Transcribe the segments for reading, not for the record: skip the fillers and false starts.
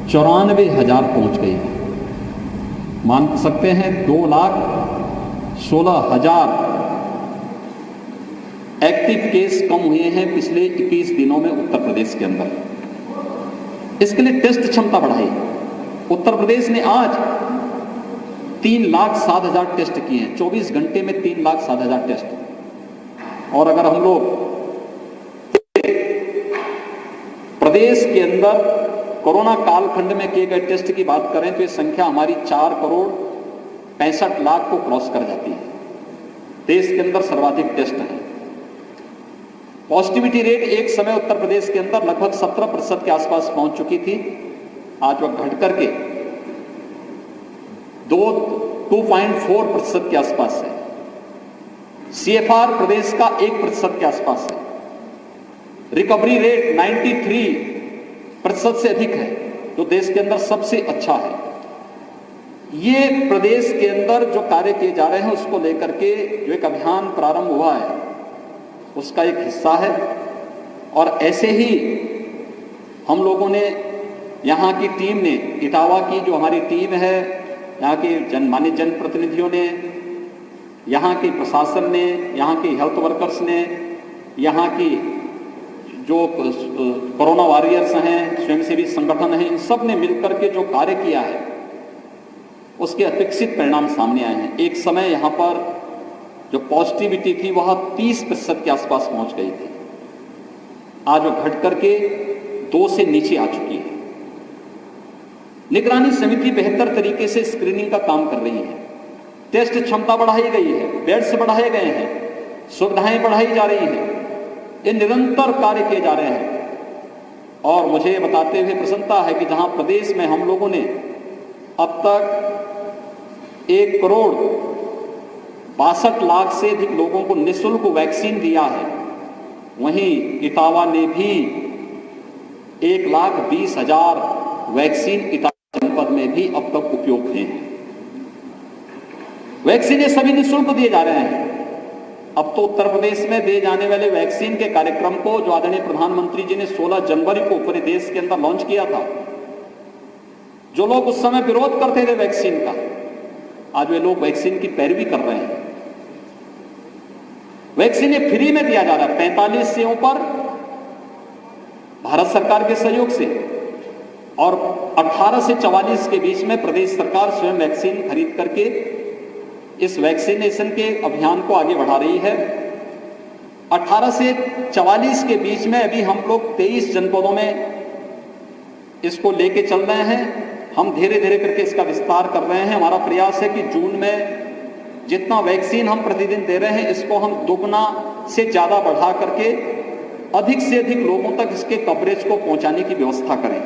94,000 पहुंच गई है। मान सकते हैं 2,16,000 एक्टिव केस कम हुए हैं पिछले 21 दिनों में उत्तर प्रदेश के अंदर। इसके लिए टेस्ट क्षमता बढ़ाई। उत्तर प्रदेश ने आज 3,07,000 टेस्ट किए हैं, 24 घंटे में 3,07,000 टेस्ट। और अगर हम लोग प्रदेश के अंदर कोरोना कालखंड में किए गए टेस्ट की बात करें तो ये संख्या हमारी 4,65,00,000 को क्रॉस कर जाती है। देश के अंदर सर्वाधिक टेस्ट हैं। पॉजिटिविटी रेट एक समय उत्तर प्रदेश के अंदर लगभग 17% के आसपास पहुंच चुकी थी। आज वह घट करके 2.4% के आसपास है। CFR प्रदेश का 1% के आसपास है। रिकवरी रेट 93% से अधिक है, जो देश के अंदर सबसे अच्छा है। ये प्रदेश के अंदर जो कार्य किए जा रहे हैं उसको लेकर के जो एक अभियान प्रारंभ हुआ है उसका एक हिस्सा है। और ऐसे ही हम लोगों ने, यहाँ की टीम ने, इटावा की जो हमारी टीम है, यहाँ के माननीय जनप्रतिनिधियों ने, यहाँ के प्रशासन ने, यहाँ के हेल्थ वर्कर्स ने, यहाँ की जो कोरोना वॉरियर्स हैं, स्वयंसेवी संगठन हैं, इन सब ने मिलकर के जो कार्य किया है उसके अपेक्षित परिणाम सामने आए हैं। एक समय यहाँ पर जो पॉजिटिविटी थी वह 30% के आसपास पहुंच गई थी। आज वो घट करके 2 से नीचे आ चुकी है। निगरानी समिति बेहतर तरीके से स्क्रीनिंग का काम कर रही है। टेस्ट क्षमता बढ़ाई गई है, बेड्स बढ़ाए गए हैं, सुविधाएं बढ़ाई जा रही हैं। ये निरंतर कार्य किए जा रहे हैं। और मुझे बताते हुए प्रसन्नता है कि जहां प्रदेश में हम लोगों ने अब तक 1,62,00,000 से अधिक लोगों को निःशुल्क वैक्सीन दिया है, वहीं इटावा ने भी 1,20,000 वैक्सीन इटावा जनपद में भी अब तक उपयोग हुए हैं। वैक्सीन ये सभी निःशुल्क दिए जा रहे हैं। अब तो उत्तर प्रदेश में दिए जाने वाले वैक्सीन के कार्यक्रम को जो आदरणीय प्रधानमंत्री जी ने 16 जनवरी को पूरे देश के अंदर लॉन्च किया था, जो लोग उस समय विरोध करते थे वैक्सीन का, आज वे लोग वैक्सीन की पैरवी कर रहे हैं। वैक्सीन ये फ्री में दिया जा रहा है 45 से ऊपर भारत सरकार के सहयोग से, और 18 से 44 के बीच में प्रदेश सरकार स्वयं वैक्सीन खरीद करके इस वैक्सीनेशन के अभियान को आगे बढ़ा रही है। 18 से 44 के बीच में अभी हम लोग 23 जनपदों में इसको लेके चल रहे हैं। हम धीरे धीरे करके इसका विस्तार कर रहे हैं। हमारा प्रयास है कि जून में जितना वैक्सीन हम प्रतिदिन दे रहे हैं इसको हम दुगना से ज्यादा बढ़ा करके अधिक से अधिक लोगों तक इसके कवरेज को पहुंचाने की व्यवस्था करें।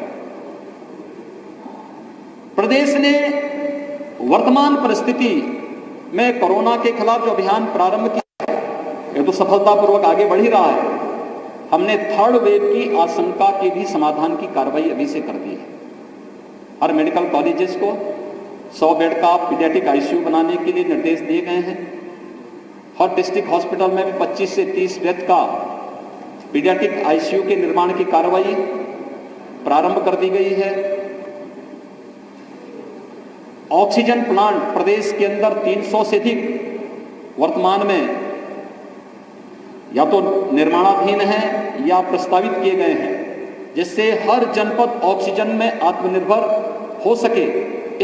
प्रदेश ने वर्तमान परिस्थिति में कोरोना के खिलाफ जो अभियान प्रारंभ किया है ये तो सफलतापूर्वक आगे बढ़ ही रहा है। हमने 3rd वेव की आशंका के भी समाधान की कार्रवाई अभी से कर दी है। हर मेडिकल कॉलेजेस को 100 बेड का पीडियाट्रिक आईसीयू बनाने के लिए निर्देश दिए गए हैं। हर डिस्ट्रिक्ट हॉस्पिटल में भी 25 से 30 बेड का पीडियाट्रिक आईसीयू के निर्माण की कार्रवाई प्रारंभ कर दी गई है। ऑक्सीजन प्लांट प्रदेश के अंदर 300 से अधिक वर्तमान में या तो निर्माणाधीन है या प्रस्तावित किए गए हैं, जिससे हर जनपद ऑक्सीजन में आत्मनिर्भर हो सके।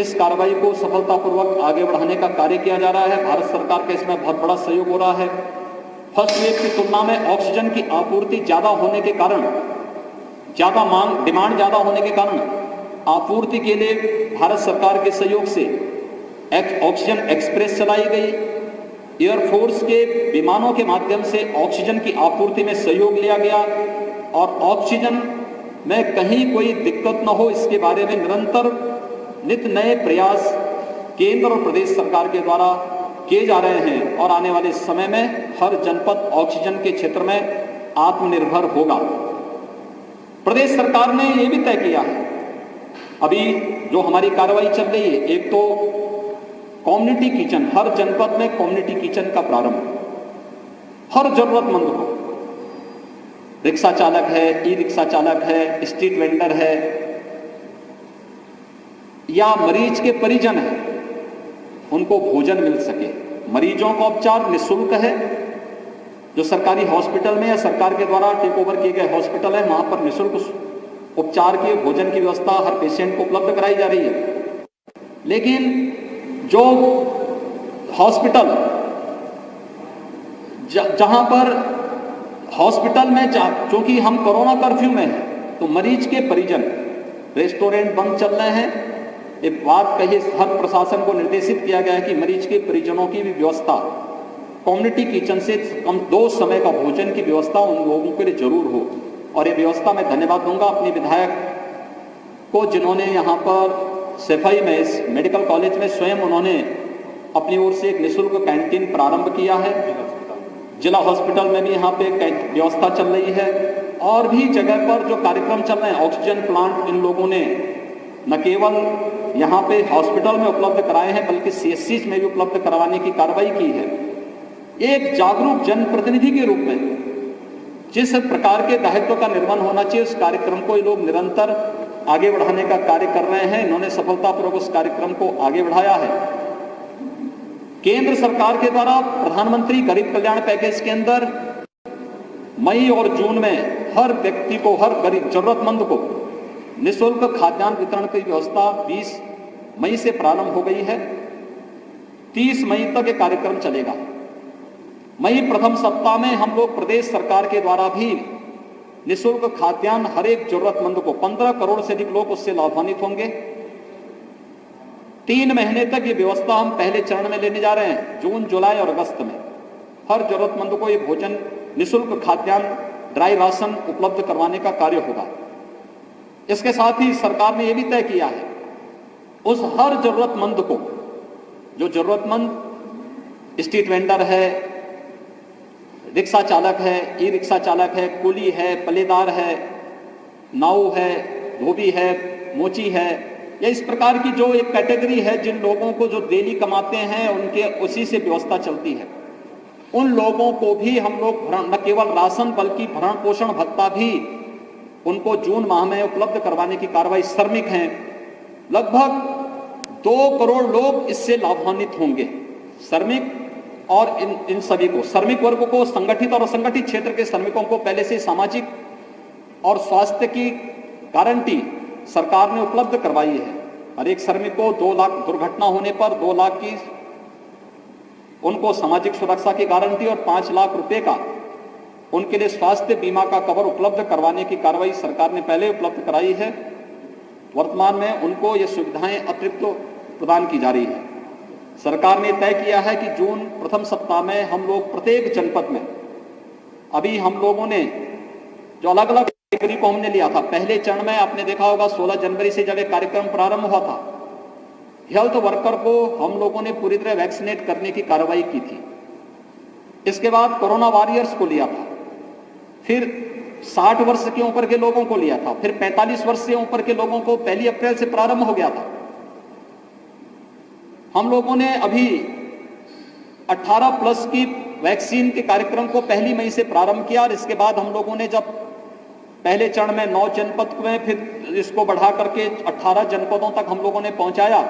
इस कार्रवाई को सफलतापूर्वक आगे बढ़ाने का कार्य किया जा रहा है। भारत सरकार का इसमें बहुत बड़ा सहयोग हो रहा है। फर्स्ट वेव की तुलना में ऑक्सीजन की आपूर्ति ज्यादा होने के कारण, ज्यादा मांग, डिमांड ज्यादा होने के कारण आपूर्ति के लिए भारत सरकार के सहयोग से ऑक्सीजन एक्सप्रेस चलाई गई। एयरफोर्स के विमानों के माध्यम से ऑक्सीजन की आपूर्ति में सहयोग लिया गया और ऑक्सीजन में कहीं कोई दिक्कत न हो इसके बारे में निरंतर नित्य नए प्रयास केंद्र और प्रदेश सरकार के द्वारा किए जा रहे हैं और आने वाले समय में हर जनपद ऑक्सीजन के क्षेत्र में आत्मनिर्भर होगा। प्रदेश सरकार ने यह भी तय किया है, अभी जो हमारी कार्रवाई चल रही है, एक तो कम्युनिटी किचन, हर जनपद में कम्युनिटी किचन का प्रारंभ। हर जरूरतमंद को, रिक्शा चालक है, ई रिक्शा चालक है, स्ट्रीट वेंडर है, या मरीज के परिजन हैं उनको भोजन मिल सके। मरीजों का उपचार निःशुल्क है। जो सरकारी हॉस्पिटल में या सरकार के द्वारा टेक ओवर किए गए हॉस्पिटल है वहां पर निःशुल्क उपचार की भोजन की व्यवस्था हर पेशेंट को उपलब्ध कराई जा रही है। लेकिन जो हॉस्पिटल जहां पर हॉस्पिटल में चूंकि हम कोरोना कर्फ्यू में हैं तो मरीज के परिजन, रेस्टोरेंट बंद चल रहे हैं। एक बात कही, हर प्रशासन को निर्देशित किया गया है कि मरीज के परिजनों की भी व्यवस्था कम्युनिटी किचन से कम 2 समय का भोजन की व्यवस्था उन लोगों के लिए जरूर हो। और ये व्यवस्था मैं धन्यवाद दूंगा अपने विधायक को जिन्होंने यहाँ पर सफाई में इस मेडिकल कॉलेज में स्वयं उन्होंने अपनी ओर से एक निःशुल्क कैंटीन प्रारंभ किया है। जिला हॉस्पिटल में भी यहाँ पे व्यवस्था चल रही है और भी जगह पर जो कार्यक्रम चल रहे हैं। ऑक्सीजन प्लांट इन लोगों ने न केवल यहाँ पे हॉस्पिटल में उपलब्ध कराए हैं बल्कि सीएससी में भी उपलब्ध करवाने की कार्रवाई की है। एक जागरूक जनप्रतिनिधि के रूप में जिस प्रकार के दायित्व का निर्वहन होना चाहिए उस कार्यक्रम को ये लोग निरंतर आगे बढ़ाने का कार्य कर रहे हैं। इन्होंने सफलतापूर्वक उस कार्यक्रम को आगे बढ़ाया है। केंद्र सरकार के द्वारा प्रधानमंत्री गरीब कल्याण पैकेज के अंदर मई और जून में हर व्यक्ति को, हर गरीब जरूरतमंद को निःशुल्क खाद्यान्न वितरण की व्यवस्था 20 मई से प्रारंभ हो गई है। 30 मई तक ये कार्यक्रम चलेगा। मई प्रथम सप्ताह में हम लोग प्रदेश सरकार के द्वारा भी निःशुल्क खाद्यान्न हर एक जरूरतमंद को 15 करोड़ से अधिक लोग उससे लाभान्वित होंगे। 3 महीने तक ये व्यवस्था हम पहले चरण में लेने जा रहे हैं। जून, जुलाई और अगस्त में हर जरूरतमंद को ये भोजन निःशुल्क खाद्यान्न, ड्राई राशन उपलब्ध करवाने का कार्य होगा। इसके साथ ही सरकार ने यह भी तय किया है उस हर जरूरतमंद को, जो जरूरतमंद स्ट्रीट वेंडर है, रिक्शा चालक है, ई रिक्शा चालक है, कुली है, पल्लेदार है, नाव है, धोबी है, मोची है, या इस प्रकार की जो एक कैटेगरी है जिन लोगों को जो डेली कमाते हैं उनके उसी से व्यवस्था चलती है, उन लोगों को भी हम लोग न केवल राशन बल्कि भरण पोषण भत्ता भी उनको जून माह में उपलब्ध करवाने की कार्रवाई। श्रमिक हैं, लगभग 2 करोड़ लोग इससे लाभान्वित होंगे। श्रमिक और इन सभी को, श्रमिक वर्ग को, संगठित और असंगठित क्षेत्र के श्रमिकों को पहले से सामाजिक और स्वास्थ्य की गारंटी सरकार ने उपलब्ध करवाई है। हर एक श्रमिक को 2 लाख, दुर्घटना होने पर 2 लाख की उनको सामाजिक सुरक्षा की गारंटी और 5 लाख रुपए का उनके लिए स्वास्थ्य बीमा का कवर उपलब्ध करवाने की कार्रवाई सरकार ने पहले उपलब्ध कराई है। वर्तमान में उनको ये सुविधाएं अतिरिक्त प्रदान की जा रही है। सरकार ने तय किया है कि जून प्रथम सप्ताह में हम लोग प्रत्येक जनपद में, अभी हम लोगों ने जो अलग अलग कैटेगरी को हमने लिया था, पहले चरण में आपने देखा होगा 16 जनवरी से जब एक कार्यक्रम प्रारंभ हुआ था, हेल्थ वर्कर को हम लोगों ने पूरी तरह वैक्सीनेट करने की कार्रवाई की थी। इसके बाद कोरोना वॉरियर्स को लिया था, फिर 60 वर्ष के ऊपर के लोगों को लिया था, फिर 45 वर्ष से ऊपर के लोगों को 1 अप्रैल से प्रारंभ हो गया था। हम लोगों ने अभी 18 प्लस की वैक्सीन के कार्यक्रम को 1 मई से प्रारंभ किया और इसके बाद हम लोगों ने जब पहले चरण में 9 जनपद में, फिर इसको बढ़ा करके 18 जनपदों तक हम लोगों ने पहुंचाया,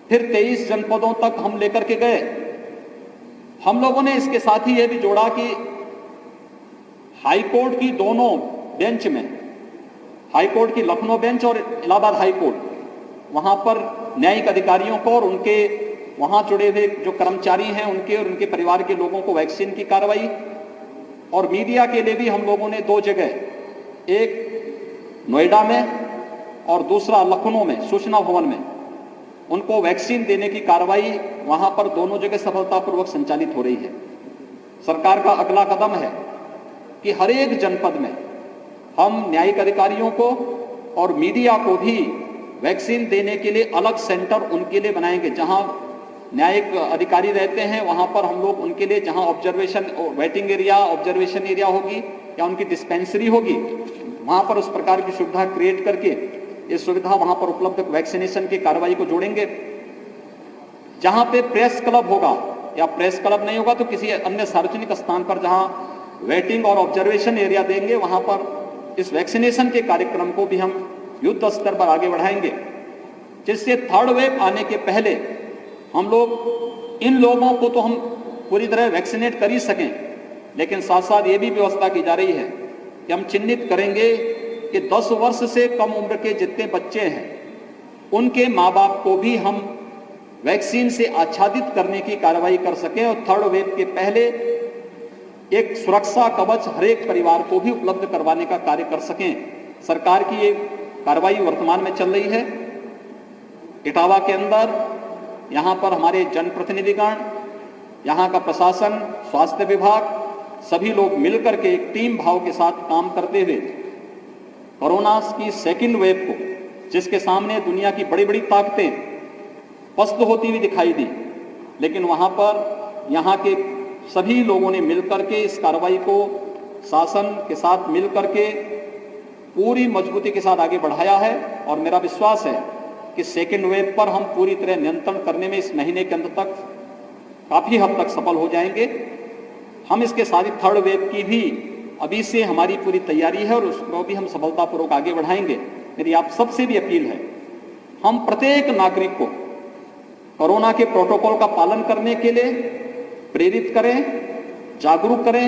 फिर 23 जनपदों तक हम लेकर के गए। हम लोगों ने इसके साथ ही यह भी जोड़ा कि हाईकोर्ट की दोनों बेंच में, हाईकोर्ट की लखनऊ बेंच और इलाहाबाद हाईकोर्ट, वहां पर न्यायिक अधिकारियों को और उनके वहां जुड़े हुए जो कर्मचारी हैं उनके और उनके परिवार के लोगों को वैक्सीन की कार्रवाई, और मीडिया के लिए भी हम लोगों ने 2 जगह, एक नोएडा में और दूसरा लखनऊ में सूचना भवन में उनको वैक्सीन देने की कार्रवाई वहां पर दोनों जगह सफलतापूर्वक संचालित हो रही है। सरकार का अगला कदम है कि हर एक जनपद में हम न्यायिक अधिकारियों को और मीडिया को भी वैक्सीन देने के लिए अलग सेंटर उनके लिए बनाएंगे। जहां न्यायिक अधिकारी रहते हैं वहां पर हम लोग उनके लिए, जहां observation waiting area, observation area होगी या उनकी डिस्पेंसरी होगी, वहां पर उस प्रकार की सुविधा क्रिएट करके ये सुविधा वहां पर उपलब्ध वैक्सीनेशन की कार्रवाई को जोड़ेंगे। जहां पे प्रेस क्लब होगा या प्रेस क्लब नहीं होगा तो किसी अन्य सार्वजनिक स्थान पर जहां वेटिंग और ऑब्जर्वेशन एरिया देंगे, वहां पर इस वैक्सीनेशन के कार्यक्रम को भी हम युद्ध स्तर पर आगे बढ़ाएंगे। जिससे थर्ड वेव आने के पहले हम लोग इन लोगों को तो हम पूरी तरह वैक्सीनेट कर ही सकें, लेकिन साथ साथ ये भी व्यवस्था की जा रही है कि हम चिन्हित करेंगे कि 10 वर्ष से कम उम्र के जितने बच्चे हैं उनके माँ बाप को भी हम वैक्सीन से आच्छादित करने की कार्रवाई कर सकें और थर्ड वेव के पहले एक सुरक्षा कवच हर एक परिवार को भी उपलब्ध करवाने का कार्य कर सकें। सरकार की ये कार्रवाई वर्तमान में चल रही है। इटावा के अंदर यहाँ पर हमारे जनप्रतिनिधिगण, यहाँ का प्रशासन, स्वास्थ्य विभाग, सभी लोग मिलकर के एक टीम भाव के साथ काम करते हुए कोरोना की सेकेंड वेव को, जिसके सामने दुनिया की बड़ी बड़ी ताकतें पस्त होती हुई दिखाई दी, लेकिन वहां पर यहाँ के सभी लोगों ने मिलकर के इस कार्रवाई को शासन के साथ मिलकर के पूरी मजबूती के साथ आगे बढ़ाया है। और मेरा विश्वास है कि सेकेंड वेव पर हम पूरी तरह नियंत्रण करने में इस महीने के अंत तक काफी हद तक सफल हो जाएंगे। हम इसके साथ ही थर्ड वेव की भी अभी से हमारी पूरी तैयारी है और उसको भी हम सफलतापूर्वक आगे बढ़ाएंगे। मेरी आप सबसे भी अपील है, हम प्रत्येक नागरिक को कोरोना के प्रोटोकॉल का पालन करने के लिए प्रेरित करें, जागरूक करें।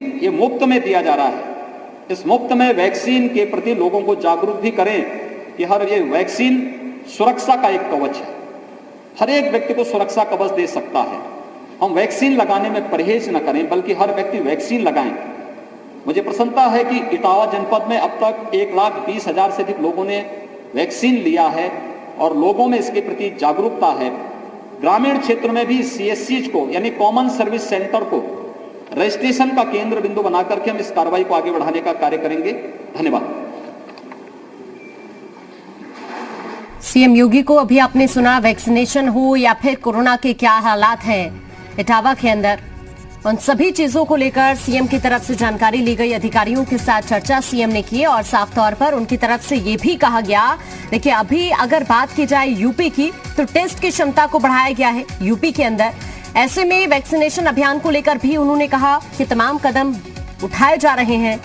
ये मुफ्त में दिया जा रहा है, इस मुफ्त में वैक्सीन के प्रति लोगों को जागरूक भी करें कि हर ये वैक्सीन सुरक्षा का एक कवच है, हर एक व्यक्ति को सुरक्षा कवच दे सकता है। हम वैक्सीन लगाने में परहेज न करें, बल्कि हर व्यक्ति वैक्सीन लगाएं। मुझे प्रसन्नता है कि इटावा जनपद में अब तक 1,20,000 से अधिक लोगों ने वैक्सीन लिया है और लोगों में इसके प्रति जागरूकता है। ग्रामीण क्षेत्र में भी CSCs को, यानी कॉमन सर्विस सेंटर को रजिस्ट्रेशन का केंद्र बिंदु बनाकर के हम इस कार्रवाई को आगे बढ़ाने का कार्य करेंगे। धन्यवाद। सीएम योगी को अभी आपने सुना, वैक्सीनेशन हो या फिर कोरोना के क्या हालात हैं इटावा के अंदर, उन सभी चीजों को लेकर सीएम की तरफ से जानकारी ली गई। अधिकारियों के साथ चर्चा सीएम ने की और साफ तौर पर उनकी तरफ से ये भी कहा गया, देखिए अभी अगर बात की जाए यूपी की, तो टेस्ट की क्षमता को बढ़ाया गया है यूपी के अंदर। ऐसे में वैक्सीनेशन अभियान को लेकर भी उन्होंने कहा कि तमाम कदम उठाए जा रहे हैं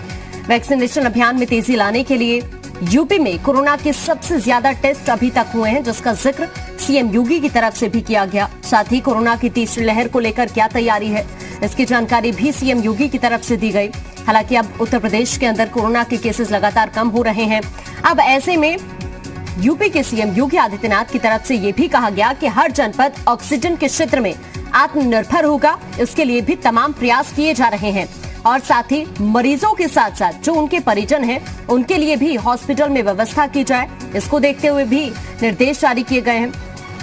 वैक्सीनेशन अभियान में तेजी लाने के लिए। यूपी में कोरोना के सबसे ज्यादा टेस्ट अभी तक हुए हैं, जिसका जिक्र सीएम योगी की तरफ से भी किया गया। साथ ही कोरोना की तीसरी लहर को लेकर क्या तैयारी है, इसकी जानकारी भी सीएम योगी की तरफ से दी गई। हालांकि अब उत्तर प्रदेश के अंदर कोरोना के केसेस लगातार कम हो रहे हैं। अब ऐसे में यूपी के सीएम योगी आदित्यनाथ की तरफ से यह भी कहा गया कि हर जनपद ऑक्सीजन के क्षेत्र में आत्मनिर्भर होगा, इसके लिए भी तमाम प्रयास किए जा रहे हैं। और साथ ही मरीजों के साथ साथ जो उनके परिजन हैं, उनके लिए भी हॉस्पिटल में व्यवस्था की जाए, इसको देखते हुए भी निर्देश जारी किए गए हैं।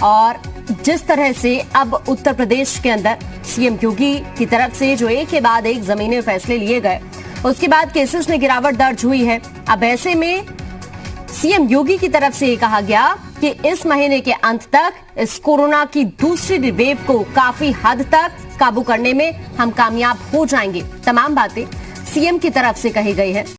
और जिस तरह से अब उत्तर प्रदेश के अंदर सीएम योगी की तरफ से जो एक के बाद एक जमीनी फैसले लिए गए, उसके बाद केसेस में गिरावट दर्ज हुई है। अब ऐसे में सीएम योगी की तरफ से ये कहा गया कि इस महीने के अंत तक इस कोरोना की दूसरी वेव को काफी हद तक काबू करने में हम कामयाब हो जाएंगे। तमाम बातें सीएम की तरफ से कही गई है।